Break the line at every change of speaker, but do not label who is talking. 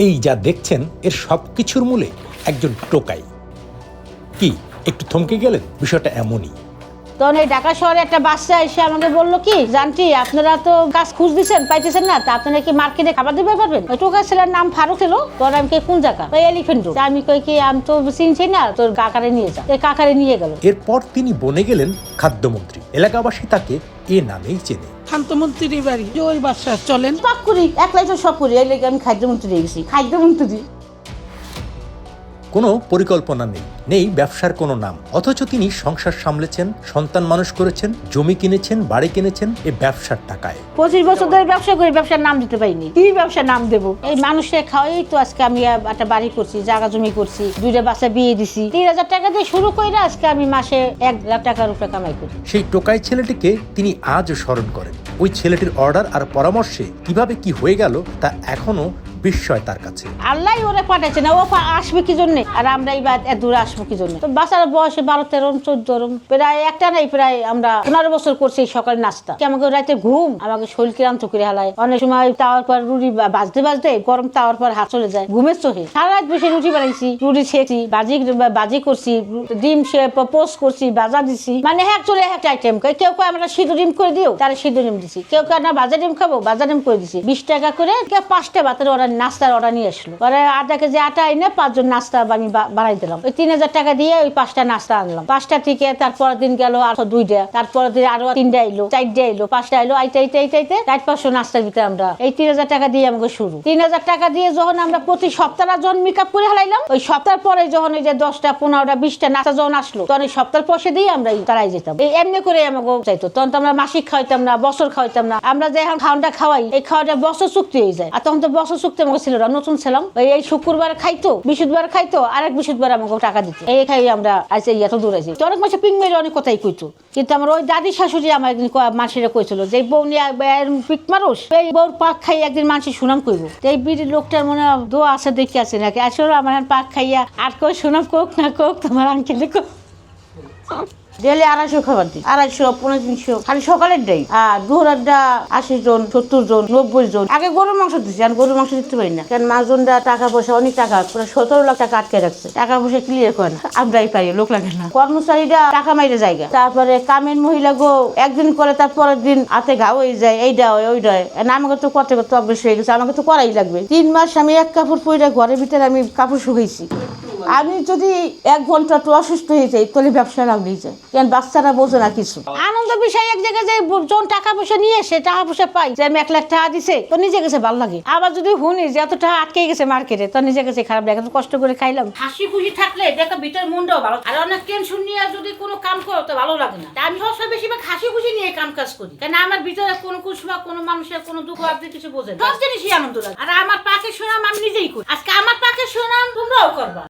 এই যা দেখছেন এর সবকিছুর মূলে একজন টোকাই। কি একটু থমকে গেলেন? বিষয়টা এমনই।
তখন এই ঢাকা শহরে একটা বাচ্চা এসে আমাকে বললো কি, জানটি আপনারা তো কাজ খুঁজ দিচ্ছেন, পাইতেছেন না, তা আপনারা কি মার্কেটে খাবার দিতে পারবেন? ওই টোকা ছেলের নাম ফারুক ছিল। তোর আমি কোন জায়গা? ওই এলিফেন্ট রোড। আমি কই কি আমি তো চিনছি না, তোর কাকারে নিয়ে যা। এই কাকারে নিয়ে গেল।
এরপর তিনি বনে গেলেন খাদ্যমন্ত্রী। এলাকাবাসী তাকে এ নামেই চেনে।
খাদ্যমন্ত্রী বাড়ি ওই বাসা চলেন
পাক করি একলাই তো সব করি। এই লেগে আমি খাদ্যমন্ত্রী গেছি। খাদ্যমন্ত্রী
কোনো পরিকল্পনা নেই ব্যবসার কোনো নাম, অথচ তিনি সংসার সামলেছেন, সন্তান মানুষ করেছেন, জমি কিনেছেন, বাড়ি কিনেছেন এই ব্যবসার টাকায়।
25 বছর ধরে ব্যবসা করি, ব্যবসার নাম দিতে পারিনি। কি ব্যবসার নাম দেবো? এই মানুষের খাওয়াই তো আজকে আমি একটা বাড়ি করছি, জায়গা জমি করছি, 2টা বাচ্চা বিয়ে দিছি। 3000 টাকা দিয়ে শুরু করে আজকে আমি মাসে 1 লাখ টাকার উপরে কামাই করি।
সেই টোকাই ছেলেটিকে তিনি আজও স্মরণ করেন। ওই ছেলেটির অর্ডার আর পরামর্শে কিভাবে কি হয়ে গেল তা এখনো বিস্ময় তার কাছে।
আল্লাহ ওরে পাঠাইছে না, ও আসবে কি জন্য, আর আমরাই বা এত দূরে আসবো কি জন্য? তো বাচ্চার বয়সে 12, 13, 14, প্রায় একটা নাই, প্রায় আমরা 15 বছর করছি সকাল নাস্তা। আমাকে রাতে ঘুম, আমাকে শরীর ক্লান্ত করে হালায়। অনেক সময় তাওয়ার পর রুটি বাজতে গরম তাওয়ার পর হাত চলে যায়, ঘুমের চোখে। সারা রাত বসে রুটি বানাইছি, রুটি ছেঁচি, বাজি করছি, ডিম পোস্ট করছি, ভাজা দিছি, মানে চলে একটা আইটেম। কেউ আমরা সিদ্ধ ডিম করে দিও, তারা সিদ্ধ ডিম দিছি। কেউ না ভাজা ডিম খাবো, ভাজা ডিম করে দিছি। 20 টাকা করে 5টা ভাতের ওরা নাস্তার অর্ডার নিয়ে আসলো। পরে 8 কেজি আটা এনে 5 জন নাস্তা আমি বানাই দিলাম। ওই 3000 টাকা দিয়ে ওই 5টা নাস্তা আনলাম। 5টা থেকে তারপর দিন গেল আর 2টা, তারপর দিন আরো 3টা এলো, 4টা এলো, 5টা এলো, আইতে 400 নাস্তার ভিতরে আমরা এই 3000 টাকা দিয়ে আমাকে শুরু। 3000 টাকা দিয়ে যখন আমরা প্রতি সপ্তাহে যখন মেকআপ করে হালাইলাম, ওই সপ্তাহ পরে যখন ওই যে 10টা, 15টা, 20টা নাস্তা যখন আসলো, তখন এই সপ্তাহ পয়সা দিয়ে আমরা তারাই যেতাম। এই এমনি করে আমাকে চাইতো। তখন তো আমরা মাসিক খাওয়াইতাম না, বছর খাওয়াইতাম না। আমরা যে এখন খাওয়াটা খাওয়াই, এই খাওয়াটা বছর চুক্তি হয়ে যায়। আর তখন তো বছর চুক্তি আমাকে ছিল না, নতুন ছিলাম। এই শুক্রবার খাইতো, বৃহস্পতিবার খাইতো, আরেক বৃহস্পতিবার আমাকে টাকা দিত। এই খাই আমরা আজ এত দূর আছি। অনেক মাসে পিং মেরে অনেক কথাই কইতো, কিন্তু আমার ওই দাদি শাশুড়ি আমার একদিন মানুষেরা কইছিল যে বউ নিয়ে পিক মানুষ, এই বউর পাক খাই একদিন মানুষের সুনাম কইব। এই বিড়ির লোকটার মনে দোয়া আছে দেখে আছে নাকি, আসলে আমার পাক খাইয়া আর কেউ সুনাম কোক না কোক, তোমার আঙ্কেল ডেলি 250 খাবার দিই, 250, 350 খালি সকালের দেয়। আর দুপুরেরটা 80 জন, 70 জন, 90 জন। আগে গরুর মাংস দিচ্ছি, আর গরুর মাংস দিতে পারি না, কারণ মাছজনরা টাকা পয়সা অনেক টাকা, পুরো 17 লাখ টাকা আটকে রাখছে। টাকা পয়সা ক্লিয়ার করে না, আমরাই পাই, লোক লাগে না। কর্মচারীরা টাকা মাইরে জায়গা, তারপরে কামের মহিলা গো একদিন করে তার পরের দিন হাতে ঘাও হয়ে যায়, এইটা হয় ওইটা হয়। আমাকে তো করতে করতে অভ্যেস হয়ে গেছে, আমাকে তো করাই লাগবে। 3 মাস আমি এক কাপড় পরে ঘরের ভিতরে আমি কাপড় শুকাইছি। আমি যদি 1 ঘন্টা একটু অসুস্থ হয়ে যাই, তাহলে ব্যবসা লাগলেই যায়, কারণ বাচ্চারা বোঝে না কিছু। আনন্দ বিষয় এক জায়গায় যে যখন টাকা পয়সা নিয়ে এসে টাকা পয়সা পাই, যে আমি 1 লাখ টাকা দিছে, তো নিজে গেছে ভালো লাগে। আবার যদি শুনি যে এত টাকা আটকে গেছে মার্কেটে, তো নিজে গেছে খারাপ লাগে। কষ্ট করে খাইলাম, হাসি খুশি থাকলে দেখো ভিতর মনটাও ভালো। আর অনেক টেনশন নিয়ে যদি কোনো কাম করো তো ভালো লাগে না। আমি সবসময় বেশিরভাগ হাসি খুশি নিয়ে কাম কাজ করি, কারণ আমার ভিতরে কোনো কুসবা, কোনো মানুষের কোনো দুঃখ আপনি কিছু বোঝেন, সব জিনিসই আনন্দ লাগে। আর আমার পাকে সুনাম আমি নিজেই করি। আজকে আমার পাকে সুনাম তোমরাও করবা।